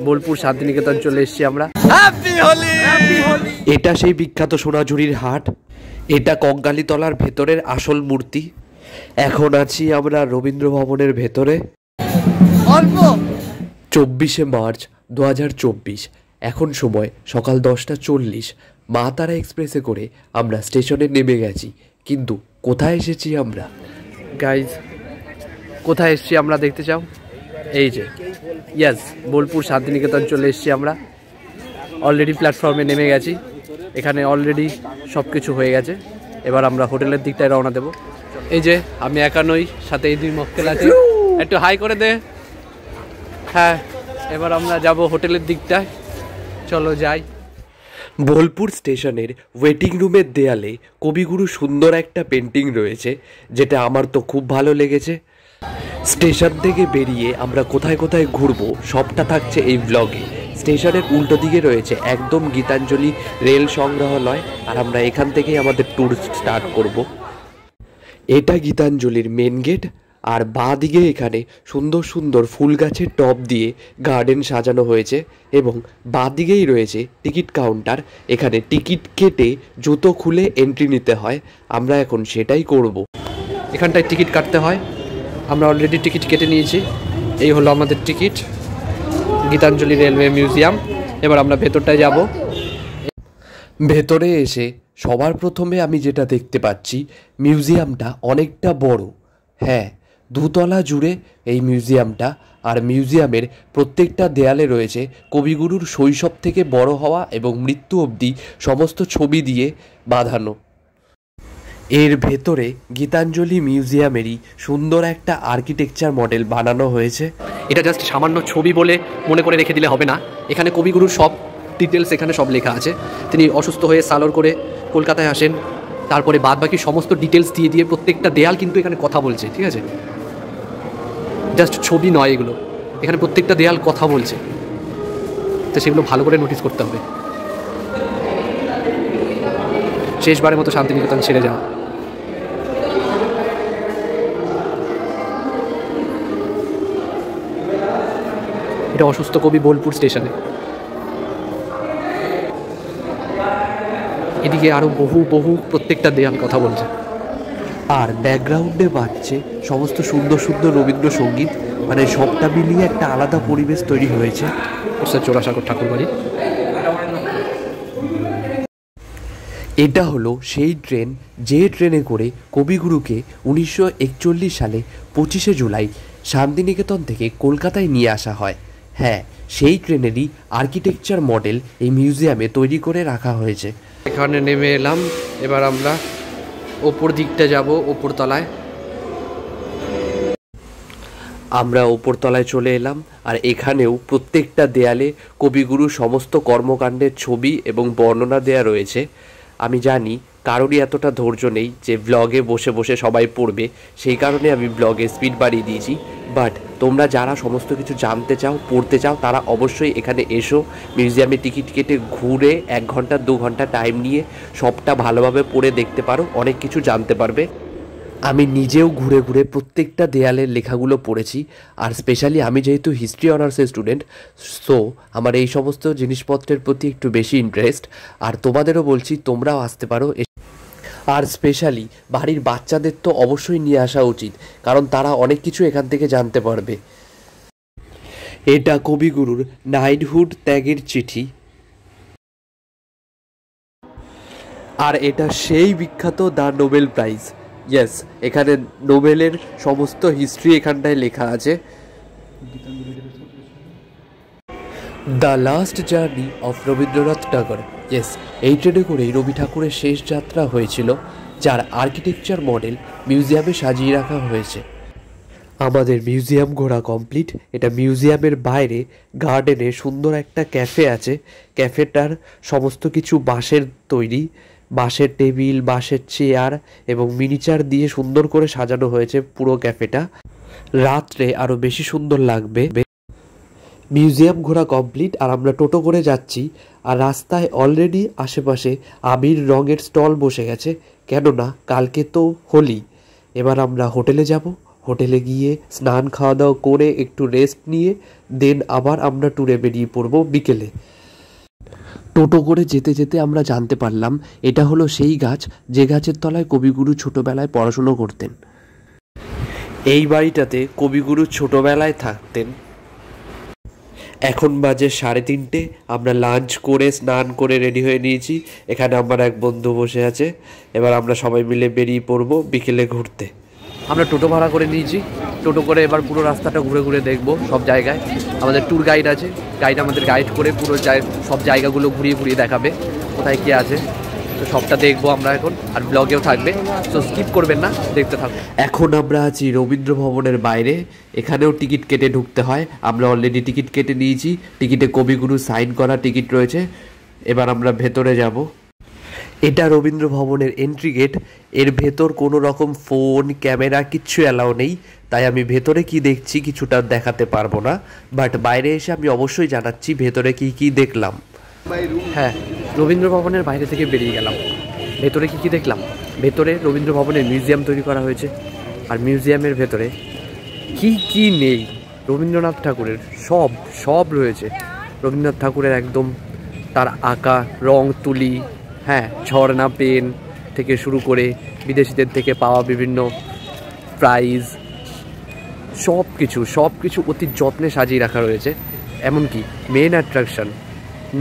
বোলপুর শান্তিনিকেতন চলে এসেছি আমরা। এটা সেই বিখ্যাত সোনাঝুরির হাট, এটা কঙ্কালীতলার ভেতরের আসল মূর্তি। এখন আছি আমরা রবীন্দ্র ভবনের ভেতরে। 24শে মার্চ 2024, এখন সময় সকাল 10:40। মা তারা এক্সপ্রেসে করে আমরা স্টেশনে নেমে গেছি, কিন্তু কোথায় এসেছি আমরা? গাইজ, কোথায় এসেছি আমরা দেখতে চাও? এই যে ইয়াস, বোলপুর শান্তিনিকেতন চলে এসেছি আমরা। অলরেডি প্ল্যাটফর্মে নেমে গেছি, এখানে অলরেডি সব কিছু হয়ে গেছে। এবার আমরা হোটেলের দিকটায় রওনা দেব। এই যে আমি একা নই, সাথে এই দুই মক্কেল আছে, একটু হাই করে দে। হ্যাঁ, এবার আমরা যাব হোটেলের দিকটায়, চলো যাই। বোলপুর স্টেশনের ওয়েটিং রুমের দেয়ালে কবিগুরু সুন্দর একটা পেন্টিং রয়েছে, যেটা আমার তো খুব ভালো লেগেছে। স্টেশন থেকে বেরিয়ে আমরা কোথায় কোথায় ঘুরবো সবটা থাকছে এই ব্লগে। স্টেশনের উল্টো দিকে রয়েছে একদম গীতাঞ্জলি রেল সংগ্রহালয়, আর আমরা এখান থেকেই আমাদের ট্যুর স্টার্ট করব। এটা গীতাঞ্জলির মেন গেট, আর বাঁ দিকে এখানে সুন্দর সুন্দর ফুল গাছের টব দিয়ে গার্ডেন সাজানো হয়েছে, এবং বাঁ দিকেই রয়েছে টিকিট কাউন্টার। এখানে টিকিট কেটে জুতো খুলে এন্ট্রি নিতে হয়, আমরা এখন সেটাই করব। এখানটায় টিকিট কাটতে হয়, আমরা অলরেডি টিকিট কেটে নিয়েছি। এই হলো আমাদের টিকিট, গীতাঞ্জলি রেলওয়ে মিউজিয়াম। এবার আমরা ভেতরটায় যাব। ভেতরে এসে সবার প্রথমে আমি যেটা দেখতে পাচ্ছি, মিউজিয়ামটা অনেকটা বড়। হ্যাঁ, 2 তলা জুড়ে এই মিউজিয়ামটা, আর মিউজিয়ামের প্রত্যেকটা দেয়ালে রয়েছে কবিগুরুর শৈশব থেকে বড় হওয়া এবং মৃত্যু অবধি সমস্ত ছবি দিয়ে বাঁধানো। এর ভেতরে গীতাঞ্জলি মিউজিয়ামেরই সুন্দর একটা আর্কিটেকচার মডেল বানানো হয়েছে। এটা জাস্ট সামান্য ছবি বলে মনে করে রেখে দিলে হবে না, এখানে কবিগুরুর সব ডিটেলস এখানে সব লেখা আছে। তিনি অসুস্থ হয়ে সালোর করে কলকাতায় আসেন, তারপরে বাদবাকি সমস্ত ডিটেলস দিয়ে দিয়ে প্রত্যেকটা দেয়াল কিন্তু এখানে কথা বলছে, ঠিক আছে? জাস্ট ছবি নয় এগুলো, এখানে প্রত্যেকটা দেয়াল কথা বলছে, তো সেগুলো ভালো করে নোটিস করতে হবে। শেষবারের মতো শান্তিনিকেতন ছেড়ে যাওয়া। এটা অসুস্থ কবি বোলপুর স্টেশনে। এদিকে আরো বহু বহু প্রত্যেকটা দেয়াল কথা বলছে, আর ব্যাকগ্রাউন্ডে বাজছে সমস্ত সুন্দর সুন্দর রবীন্দ্রসঙ্গীত। মানে সবটা মিলিয়ে একটা আলাদা পরিবেশ তৈরি হয়েছে। জোড়াসাগর ঠাকুরবাড়ি। এটা হলো সেই ট্রেন, যে ট্রেনে করে কবিগুরুকে 1941 সালে 25শে জুলাই শান্তিনিকেতন থেকে কলকাতায় নিয়ে আসা হয়। হ্যাঁ, সেই ট্রেনেরই আর্কিটেকচার মডেল এই মিউজিয়ামে তৈরি করে রাখা হয়েছে। এখানে নেমে এলাম, এবার আমরা ওপর দিকটা যাব, ওপর তলায়। আমরা ওপর তলায় চলে এলাম, আর এখানেও প্রত্যেকটা দেয়ালে কবিগুরুর সমস্ত কর্মকাণ্ডের ছবি এবং বর্ণনা দেয়া রয়েছে। আমি জানি কারোরই এতটা ধৈর্য নেই যে ব্লগে বসে বসে সবাই পড়বে, সেই কারণে আমি ব্লগে স্পিড বাড়িয়ে দিয়েছি। বাট তোমরা যারা সমস্ত কিছু জানতে চাও, পড়তে চাও, তারা অবশ্যই এখানে এসো। মিউজিয়ামে টিকিট কেটে ঘুরে 1 ঘন্টা 2 ঘন্টা টাইম নিয়ে সবটা ভালোভাবে পড়ে দেখতে পারো, অনেক কিছু জানতে পারবে। আমি নিজেও ঘুরে ঘুরে প্রত্যেকটা দেয়ালের লেখাগুলো পড়েছি, আর স্পেশালি আমি যেহেতু হিস্ট্রি অনার্সের স্টুডেন্ট, সো আমার এই সমস্ত জিনিসপত্রের প্রতি একটু বেশি ইন্টারেস্ট। আর তোমাদেরও বলছি তোমরাও আসতে পারো। আর স্পেশালি বাড়ির বাচ্চাদের তো অবশ্যই নিয়ে আসা উচিত, কারণ তারা অনেক কিছু এখান থেকে জানতে পারবে। এটা কবিগুরুর নাইটহুড ত্যাগের চিঠি, আর এটা সেই বিখ্যাত দ্য নোবেল প্রাইজ। ইয়েস, এখানে নোবেলের সমস্ত হিস্ট্রি এখানটায় লেখা আছে। The last journey of Rabindranath Tagore. Yes, এই ট্রেনে করেই রবি ঠাকুরের শেষ যাত্রা হয়েছিল, যার আর্কিটেকচার মডেল মিউজিয়ামে সাজিয়ে রাখা হয়েছে। আমাদের মিউজিয়াম ঘোরা কমপ্লিট। এটা মিউজিয়ামের বাইরে গার্ডেনে সুন্দর একটা ক্যাফে আছে। ক্যাফেটার সমস্ত কিছু বাঁশের তৈরি, বাঁশের টেবিল, বাঁশের চেয়ার এবং মিনিচার দিয়ে সুন্দর করে সাজানো হয়েছে পুরো ক্যাফেটা। রাত্রে আরও বেশি সুন্দর লাগবে। মিউজিয়াম ঘোরা কমপ্লিট, আর আমরা টোটো করে যাচ্ছি। আর রাস্তায় অলরেডি আশেপাশে আবির রঙের স্টল বসে গেছে, কেননা কালকে তো হোলি। এবার আমরা হোটেলে যাব, হোটেলে গিয়ে স্নান খাওয়া দাওয়া করে একটু রেস্ট নিয়ে দেন আবার আমরা ট্যুরে বেরিয়ে পড়বো বিকেলে। টোটো করে যেতে যেতে আমরা জানতে পারলাম এটা হলো সেই গাছ যে গাছের তলায় কবিগুরু ছোটোবেলায় পড়াশুনো করতেন। এই বাড়িটাতে কবিগুরু ছোটোবেলায় থাকতেন। এখন বাজে 3:30। আমরা লাঞ্চ করে স্নান করে রেডি হয়ে নিয়েছি। এখানে আমার এক বন্ধু বসে আছে। এবার আমরা সবাই মিলে বেরিয়ে পড়বো বিকেলে ঘুরতে। আমরা টোটো ভাড়া করে নিয়েছি। টোটো করে এবার পুরো রাস্তাটা ঘুরে ঘুরে দেখবো সব জায়গায়। আমাদের ট্যুর গাইড আছে, গাইড আমাদের গাইড করে পুরো সব জায়গাগুলো ঘুরিয়ে ঘুরিয়ে দেখাবে কোথায় কী আছে। তো সবটা দেখবো আমরা এখন, আর ব্লগেও থাকবে, তো স্কিপ করবেন না, দেখতে থাকবো। এখন আমরা আছি রবীন্দ্র ভবনের বাইরে। এখানেও টিকিট কেটে ঢুকতে হয়। আমরা অলরেডি টিকিট কেটে নিয়েছি। টিকিটে কবিগুরু সাইন করা টিকিট রয়েছে। এবার আমরা ভেতরে যাব। এটা রবীন্দ্র ভবনের এন্ট্রি গেট। এর ভেতর কোনো রকম ফোন ক্যামেরা কিচ্ছু অ্যালাউ নেই, তাই আমি ভেতরে কি দেখছি কিছুটা দেখাতে পারবো না, বাট বাইরে এসে আমি অবশ্যই জানাচ্ছি ভেতরে কি কি দেখলাম। হ্যাঁ, রবীন্দ্র ভবনের বাইরে থেকে বেরিয়ে গেলাম। ভেতরে কি কি দেখলাম? ভেতরে রবীন্দ্র ভবনের মিউজিয়াম তৈরি করা হয়েছে, আর মিউজিয়ামের ভেতরে কি কি নেই রবীন্দ্রনাথ ঠাকুরের সব রয়েছে। রবীন্দ্রনাথ ঠাকুরের একদম তার আঁকা রং তুলি, হ্যাঁ, ঝর্ণা পেন থেকে শুরু করে বিদেশিদের থেকে পাওয়া বিভিন্ন প্রাইজ, সব কিছু অতি যত্নে সাজিয়ে রাখা রয়েছে। এমনকি মেন অ্যাট্রাকশন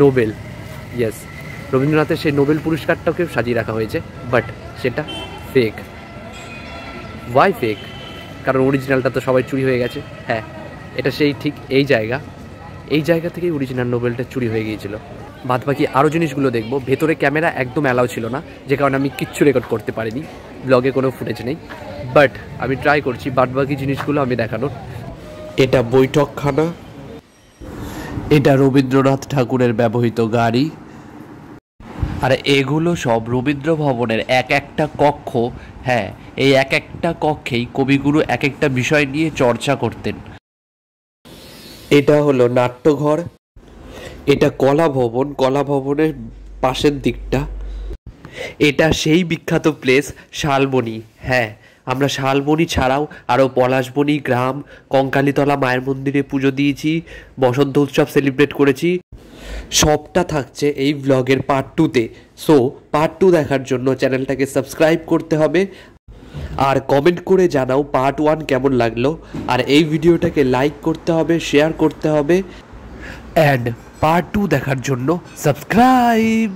নোবেল, ইয়েস, রবীন্দ্রনাথের সেই নোবেল পুরস্কারটাকেও সাজিয়ে রাখা হয়েছে, বাট সেটা ফেক। Y fake? কারণ অরিজিনালটা তো সবাই চুরি হয়ে গেছে। হ্যাঁ, এটা সেই ঠিক এই জায়গা থেকেই অরিজিনাল নোবেলটা চুরি হয়ে গিয়েছিল। বাদবাকি আরও জিনিসগুলো দেখবো। ভেতরে ক্যামেরা একদম অ্যালাউ ছিল না, যে কারণে আমি কিচ্ছু রেকর্ড করতে পারিনি। ব্লগে কোনো ফুটেজ নেই, বাট আমি ট্রাই করছি বাদবাকি জিনিসগুলো আমি দেখানোর। এটা বৈঠকখানা। এটা রবীন্দ্রনাথ ঠাকুরের ব্যবহৃত গাড়ি। আর এগুলো সব রবীন্দ্র ভবনের এক একটা কক্ষ। হ্যাঁ, এই এক একটা কক্ষেই কবিগুরু এক একটা বিষয় নিয়ে চর্চা করতেন। এটা হলো নাট্যঘর। এটা কলা ভবন, কলা ভবনের পাশের দিকটা। এটা সেই বিখ্যাত প্লেস শালবনি। হ্যাঁ, আমরা শালবনি ছাড়াও আরও পলাশবনি গ্রাম, কঙ্কালীতলা মায়ের মন্দিরে পুজো দিয়েছি, বসন্ত উৎসব সেলিব্রেট করেছি। সবটা থাকছে এই ব্লগের পার্ট 2-তে। সো পার্ট 2 দেখার জন্য চ্যানেলটাকে সাবস্ক্রাইব করতে হবে, আর কমেন্ট করে জানাও পার্ট 1 কেমন লাগলো। আর এই ভিডিওটাকে লাইক করতে হবে, শেয়ার করতে হবে, অ্যান্ড পার্ট 2 দেখার জন্য সাবস্ক্রাইব।